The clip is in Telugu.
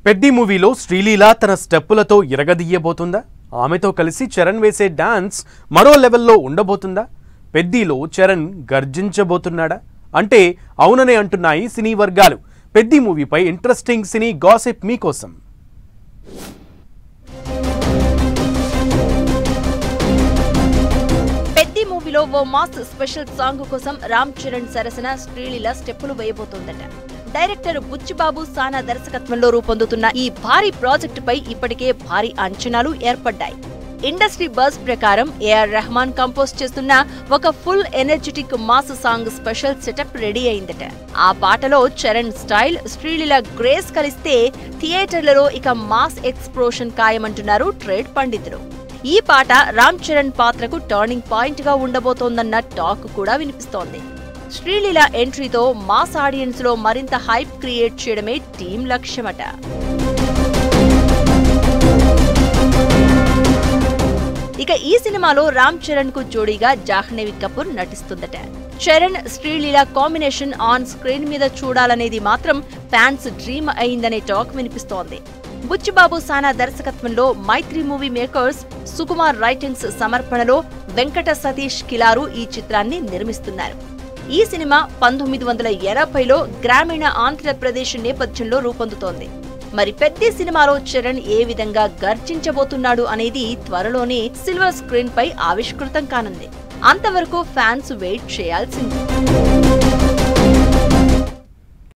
పెద్ది మూవీలో శ్రీలీల తన స్టెప్పులతో ఇరగదీయబోతుందా? ఆమెతో కలిసి చరణ్ వేసే డాన్స్ మరో లెవెల్లో ఉండబోతుందా? పెద్దిలో చరణ్ గర్జించబోతున్నాడా అంటే అవుననే అంటున్నాయి సినీ వర్గాలు. పెద్ది మూవీపై ఇంట్రెస్టింగ్ సినీ గాసిప్ మీకోసం. పెద్ది మూవీలో ఓ మాస్ స్పెషల్ సాంగ్ కోసం రామ్ చరణ్ సరసన శ్రీలీల స్టెప్పులు వేయబోతోందట. డైరెక్టర్ బుచ్చిబాబు సానా దర్శకత్వంలో రూపొందుతున్న ఈ భారీ ప్రాజెక్టుపై ఇప్పటికే భారీ అంచనాలు ఏర్పడ్డాయి. ఇండస్ట్రీ బజ్ ప్రకారం ఏఆర్ రెహమాన్ కంపోజ్ చేస్తున్న ఒక full energetic mass song special setup ready అయిందట. ఆ పాటలో చరణ్ స్టైల్, శ్రీలీల గ్రేస్ కలిస్తే థియేటర్లలో ఇక మాస్ ఎక్స్ప్లోషన్ ఖాయమంటున్నారు ట్రేడ్ పండితులు. ఈ పాట రామ్ చరణ్ పాత్రకు టర్నింగ్ పాయింట్ గా ఉండబోతోందన్న టాక్ కూడా వినిపిస్తోంది. శ్రీలీల ఎంట్రీతో మాస్ ఆడియన్స్ లో మరింత హైప్ క్రియేట్ చేయడమే టీం లక్ష్యమట. ఇక ఈ సినిమాలో రామ్ చరణ్ కు జోడీగా జాహ్నవి కపూర్ నటిస్తుందట. Charan Sreeleela combination on screen మీద చూడాలనేది మాత్రం ఫ్యాన్స్ డ్రీమ్ అయిందనే టాక్ వినిపిస్తోంది. బుచ్చిబాబు సానా దర్శకత్వంలో Mythri movie makers, Sukumar writings సమర్పణలో వెంకట సతీష్ కిలారు ఈ చిత్రాన్ని నిర్మిస్తున్నారు. ఈ సినిమా 1980లో గ్రామీణ ఆంధ్రప్రదేశ్ నేపథ్యంలో రూపొందుతోంది. మరి పెద్ది సినిమాలో చరణ్ ఏ విధంగా గర్జించబోతున్నాడు అనేది త్వరలోనే సిల్వర్ స్క్రీన్ పై ఆవిష్కృతం కానుంది. అంతవరకు ఫ్యాన్స్ వెయిట్ చేయాల్సింది.